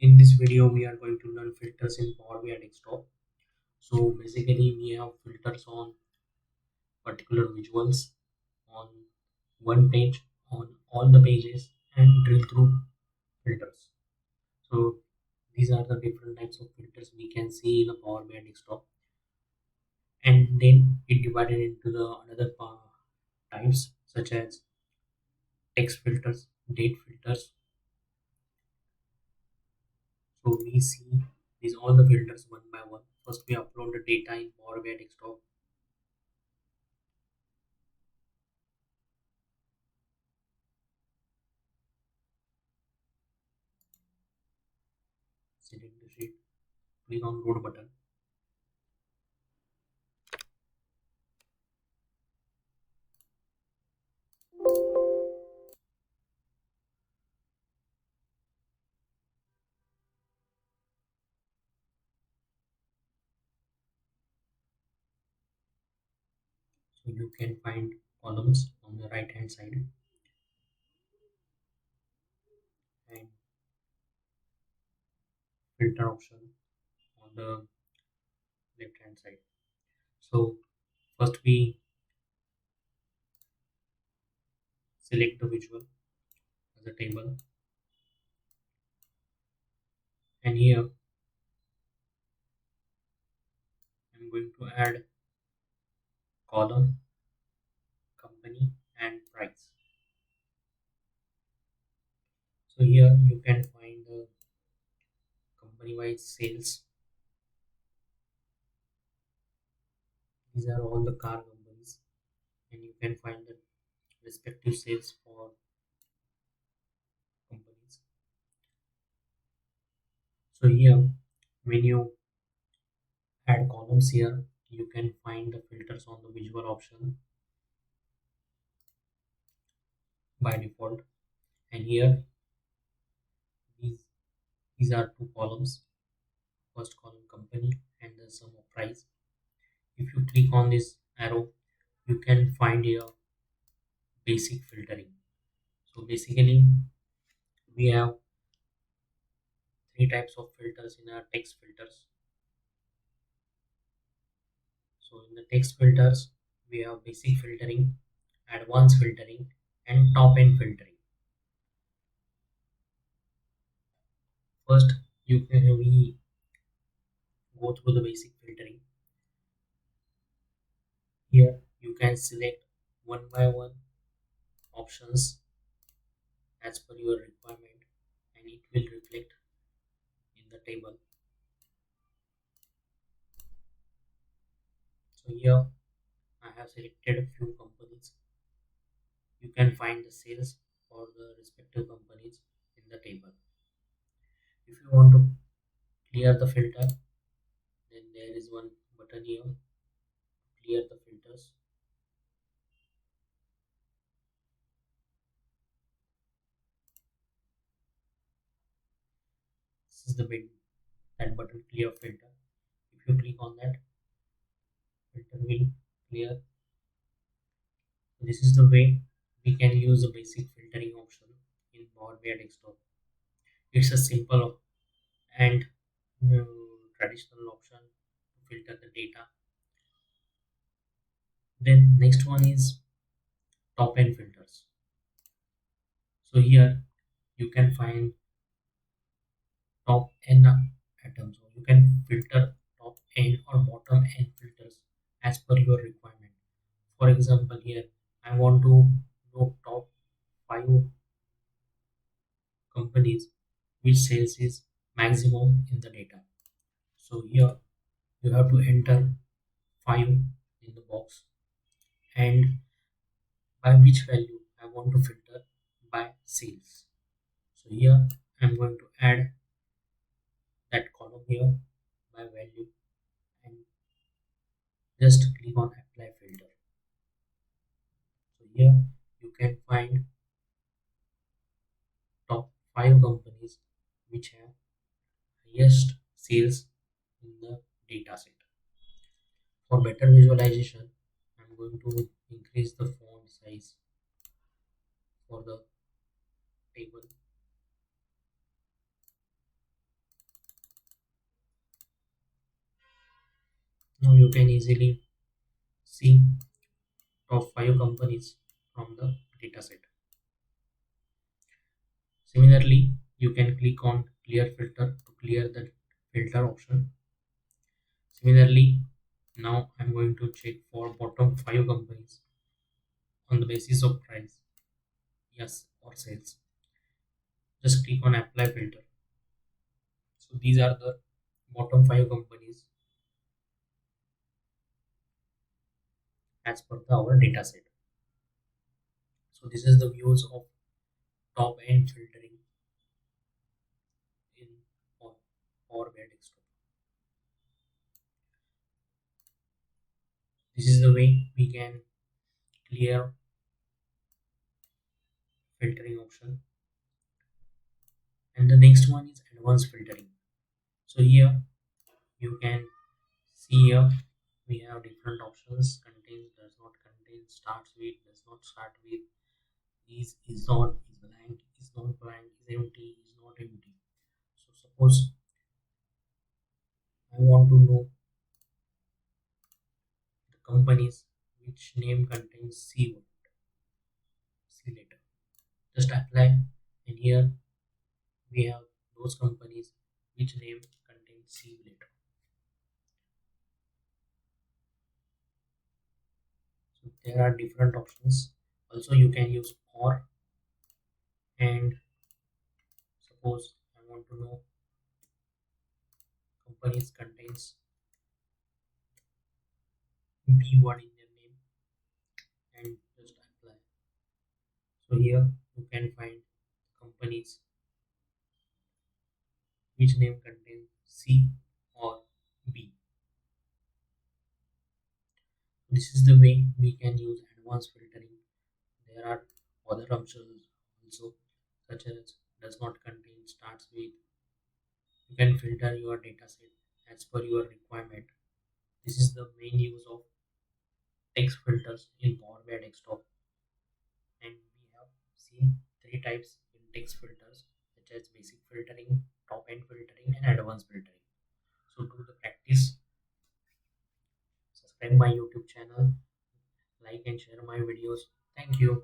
In this video, we are going to learn filters in Power BI Desktop. So basically, we have filters on particular visuals on one page, on all the pages, and drill through filters. So these are the different types of filters we can see in a Power BI Desktop, and then it divided into the another types such as text filters, date filters. So we see these all the filters one by one. First, we upload the data in Power BI Desktop. Select the sheet, click on load button. So you can find columns on the right hand side and filter option on the left hand side. So first we select the visual as a table, and here I'm going to add column, company, and price. So here you can find the company wise sales. These are all the car companies, and you can find the respective sales for companies. So here when you add columns here, you can find the filters on the visual option by default. And here these these are two columns. First column company and the sum of price. If you click on this arrow, you can find here basic filtering. So basically we have three types of filters in our text filters. So in the text filters, we have basic filtering, advanced filtering, and top end filtering. First, we go through the basic filtering. Here you can select one by one options as per your requirement, and it will reflect in the table. So here I have selected a few companies. You can find the sales for the respective companies in the table. If you want to clear the filter, then there is one button here to clear the filters. This is the bit that button, clear filter. If you click on that, filter will clear. This is the way we can use the basic filtering option in Power BI Desktop. It's a simple and traditional option to filter the data. Then next one is top end filters. So here you can find top n items, or you can filter top n or bottom n filters as per your requirement. For example, here I want to know top 5 companies which sales is maximum in the data. So here you have to enter 5 in the box, and by which value I want to filter by sales. So here I'm going to add that column here by value, and just click on apply filter. So here you can find top 5 companies which have highest sales in the data set. For better visualization, I'm going to increase the font size for the table. Now you can easily see top 5 companies from the dataset. Similarly, you can click on clear filter to clear the filter option. Similarly, now I'm going to check for bottom 5 companies on the basis of price, yes or sales. Just click on apply filter. So these are the bottom 5 companies as per our dataset. So this is the views of top end filtering in Power BI desktop. This is the way we can clear filtering option. And the next one is advanced filtering. So here you can see here we have different options: contains, does not contain, starts with, does not start with, is not, is blank, is not blank, is empty, is not empty. So suppose I want to know the companies which name contains C letter. Just apply, and here we have those companies which name contains C letter. So there are different options. Also you can use or, and suppose I want to know companies contains B word in their name, and just apply. So here you can find companies which name contains C or B. This is the way we can use advanced filtering. There are other options also, such as does not contain, starts with. You can filter your dataset as per your requirement. This is the main use of text filters in Power BI desktop, and we have seen three types in text filters, such as basic filtering, top end filtering, and advanced filtering. So do the practice, subscribe my YouTube channel, like and share my videos. Thank you.